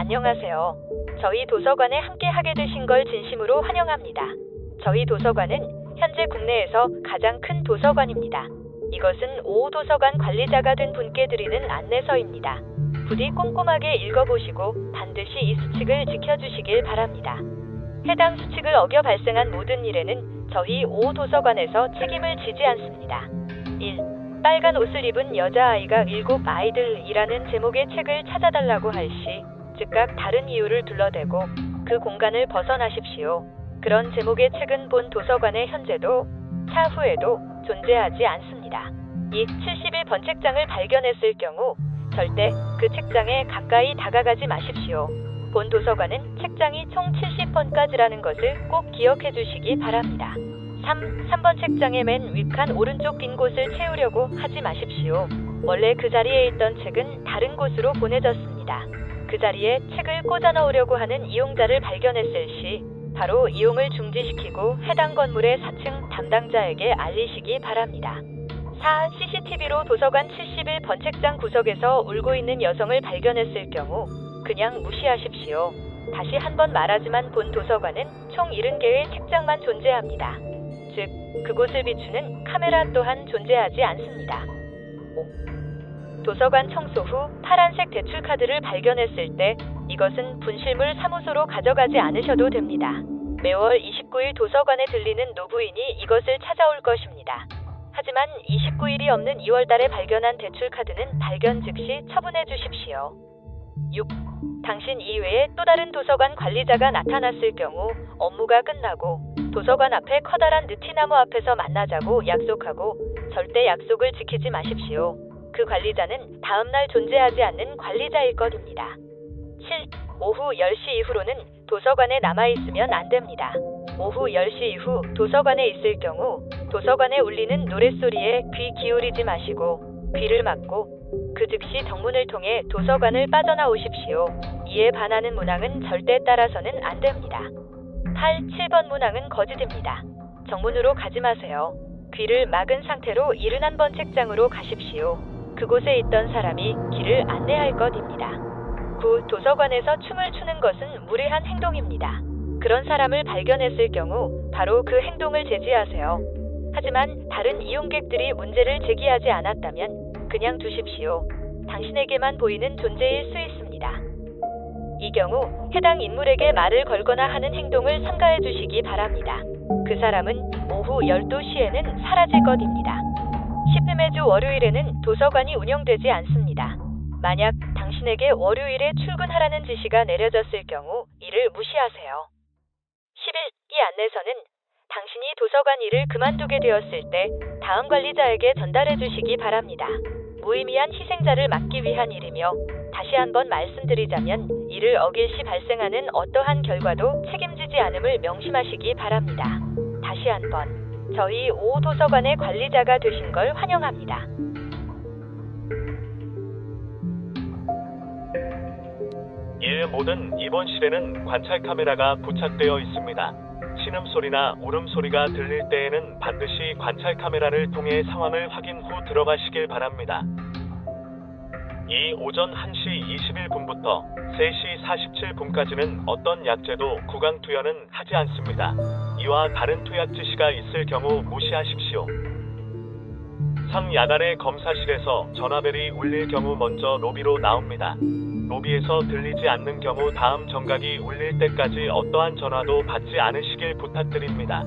안녕하세요. 저희 도서관에 함께 하게 되신 걸 진심으로 환영합니다. 저희 도서관은 현재 국내에서 가장 큰 도서관입니다. 이것은 5호 도서관 관리자가 된 분께 드리는 안내서입니다. 부디 꼼꼼하게 읽어보시고 반드시 이 수칙을 지켜주시길 바랍니다. 해당 수칙을 어겨 발생한 모든 일에는 저희 5호 도서관에서 책임을 지지 않습니다. 1. 빨간 옷을 입은 여자아이가 7 아이들이라는 제목의 책을 찾아달라고 할 시 즉각 다른 이유를 둘러대고 그 공간을 벗어나십시오. 그런 제목의 책은 본 도서관에 현재도 차후에도 존재하지 않습니다. 2. 71번 책장을 발견했을 경우 절대 그 책장에 가까이 다가가지 마십시오. 본 도서관은 책장이 총 70번까지라는 것을 꼭 기억해 주시기 바랍니다. 3번 책장의 맨 윗칸 오른쪽 빈 곳을 채우려고 하지 마십시오. 원래 그 자리에 있던 책은 다른 곳으로 보내졌습니다. 그 자리에 책을 꽂아 넣으려고 하는 이용자를 발견했을 시 바로 이용을 중지시키고 해당 건물의 4층 담당자에게 알리시기 바랍니다. 4. CCTV로 도서관 71번 책장 구석에서 울고 있는 여성을 발견했을 경우 그냥 무시하십시오. 다시 한번 말하지만 본 도서관은 총 70개의 책장만 존재합니다. 즉, 그곳을 비추는 카메라 또한 존재하지 않습니다. 5. 도서관 청소 후 파란색 대출카드를 발견했을 때 이것은 분실물 사무소로 가져가지 않으셔도 됩니다. 매월 29일 도서관에 들리는 노부인이 이것을 찾아올 것입니다. 하지만 29일이 없는 2월달에 발견한 대출카드는 발견 즉시 처분해 주십시오. 6. 당신 이외에 또 다른 도서관 관리자가 나타났을 경우 업무가 끝나고 도서관 앞에 커다란 느티나무 앞에서 만나자고 약속하고 절대 약속을 지키지 마십시오. 그 관리자는 다음날 존재하지 않는 관리자일 것입니다. 7. 오후 10시 이후로는 도서관에 남아있으면 안 됩니다. 오후 10시 이후 도서관에 있을 경우 도서관에 울리는 노랫소리에 귀 기울이지 마시고 귀를 막고 그 즉시 정문을 통해 도서관을 빠져나오십시오. 이에 반하는 문항은 절대 따라서는 안 됩니다. 8. 7번 문항은 거짓입니다. 정문으로 가지 마세요. 귀를 막은 상태로 71번 책장으로 가십시오. 그곳에 있던 사람이 길을 안내할 것입니다. 9. 도서관에서 춤을 추는 것은 무례한 행동입니다. 그런 사람을 발견했을 경우 바로 그 행동을 제지하세요. 하지만 다른 이용객들이 문제를 제기하지 않았다면 그냥 두십시오. 당신에게만 보이는 존재일 수 있습니다. 이 경우 해당 인물에게 말을 걸거나 하는 행동을 삼가해 주시기 바랍니다. 그 사람은 오후 12시에는 사라질 것입니다. 10회 매주 월요일에는 도서관이 운영되지 않습니다. 만약 당신에게 월요일에 출근하라는 지시가 내려졌을 경우 이를 무시하세요. 11. 이 안내서는 당신이 도서관 일을 그만두게 되었을 때 다음 관리자에게 전달해 주시기 바랍니다. 무의미한 희생자를 막기 위한 일이며 다시 한번 말씀드리자면 이를 어길 시 발생하는 어떠한 결과도 책임지지 않음을 명심하시기 바랍니다. 다시 한번 저희 5호 도서관의 관리자가 되신 걸 환영합니다. 모든 입원실에는 관찰 카메라가 부착되어 있습니다. 신음소리나 울음소리가 들릴 때에는 반드시 관찰 카메라를 통해 상황을 확인 후 들어가시길 바랍니다. 이 오전 1시 21분부터 3시 47분까지는 어떤 약제도 구강 투여는 하지 않습니다. 이와 다른 투약 지시가 있을 경우 무시하십시오. 야간에 검사실에서 전화벨이 울릴 경우 먼저 로비로 나옵니다. 로비에서 들리지 않는 경우 다음 정각이 울릴 때까지 어떠한 전화도 받지 않으시길 부탁드립니다.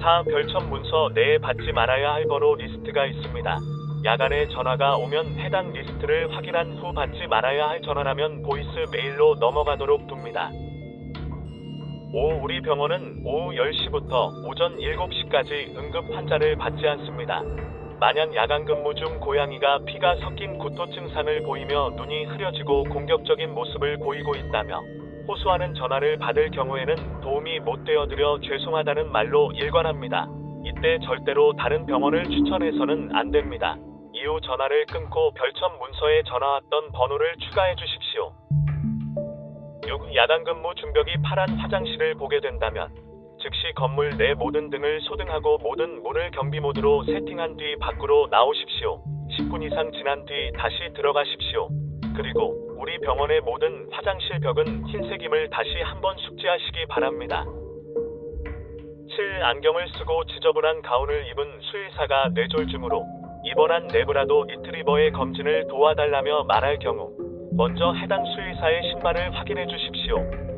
4. 별첨 문서 내에 받지 말아야 할 번호 리스트가 있습니다. 야간에 전화가 오면 해당 리스트를 확인한 후 받지 말아야 할 전화라면 보이스 메일로 넘어가도록 둡니다. 5. 우리 병원은 오후 10시부터 오전 7시까지 응급 환자를 받지 않습니다. 만약 야간 근무 중 고양이가 피가 섞인 구토 증상을 보이며 눈이 흐려지고 공격적인 모습을 보이고 있다며 호소하는 전화를 받을 경우에는 도움이 못 되어드려 죄송하다는 말로 일관합니다. 이때 절대로 다른 병원을 추천해서는 안 됩니다. 이후 전화를 끊고 별첨 문서에 전화 왔던 번호를 추가해 주십시오. 6. 야간 근무 중벽이 파란 화장실을 보게 된다면 즉시 건물 내 모든 등을 소등하고 모든 문을 경비 모드로 세팅한 뒤 밖으로 나오십시오. 10분 이상 지난 뒤 다시 들어가십시오. 그리고 우리 병원의 모든 화장실 벽은 흰색임을 다시 한번 숙지하시기 바랍니다. 7. 안경을 쓰고 지저분한 가운을 입은 수의사가 뇌졸중으로 입원한 내부라도 리트리버의 검진을 도와달라며 말할 경우 먼저 해당 수의사의 신발을 확인해 주십시오.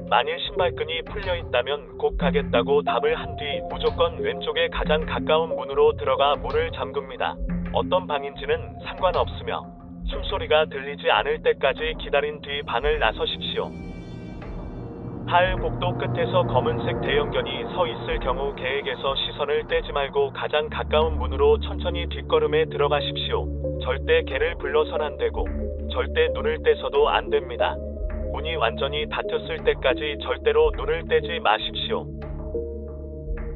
만일 신발끈이 풀려 있다면 곧 가겠다고 답을 한 뒤 무조건 왼쪽에 가장 가까운 문으로 들어가 문을 잠급니다. 어떤 방인지는 상관없으며 숨소리가 들리지 않을 때까지 기다린 뒤 방을 나서십시오. 8. 복도 끝에서 검은색 대형견이 서 있을 경우 계획에서 시선을 떼지 말고 가장 가까운 문으로 천천히 뒷걸음에 들어가십시오. 절대 개를 불러선 안 되고 절대 눈을 떼서도 안 됩니다. 문이 완전히 닫혔을 때까지 절대로 눈을 떼지 마십시오.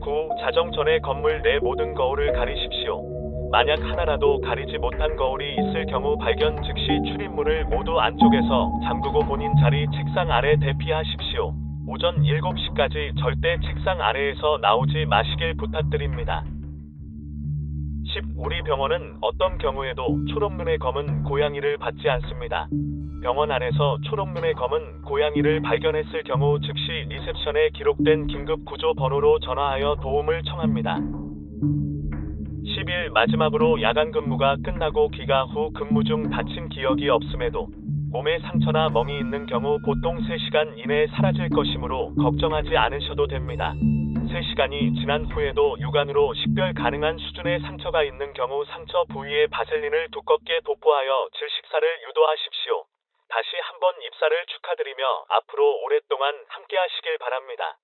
9. 자정 전에 건물 내 모든 거울을 가리십시오. 만약 하나라도 가리지 못한 거울이 있을 경우 발견 즉시 출입문을 모두 안쪽에서 잠그고 본인 자리 책상 아래 대피하십시오. 오전 7시까지 절대 책상 아래에서 나오지 마시길 부탁드립니다. 10. 우리 병원은 어떤 경우에도 초록눈의 검은 고양이를 받지 않습니다. 병원 안에서 초록눈의 검은 고양이를 발견했을 경우 즉시 리셉션에 기록된 긴급 구조 번호로 전화하여 도움을 청합니다. 11. 마지막으로 야간 근무가 끝나고 귀가 후 근무 중 다친 기억이 없음에도 몸에 상처나 멍이 있는 경우 보통 3시간 이내에 사라질 것이므로 걱정하지 않으셔도 됩니다. 3시간이 지난 후에도 육안으로 식별 가능한 수준의 상처가 있는 경우 상처 부위에 바셀린을 두껍게 도포하여 질식사를 유도하십시오. 다시 한번 입사를 축하드리며 앞으로 오랫동안 함께하시길 바랍니다.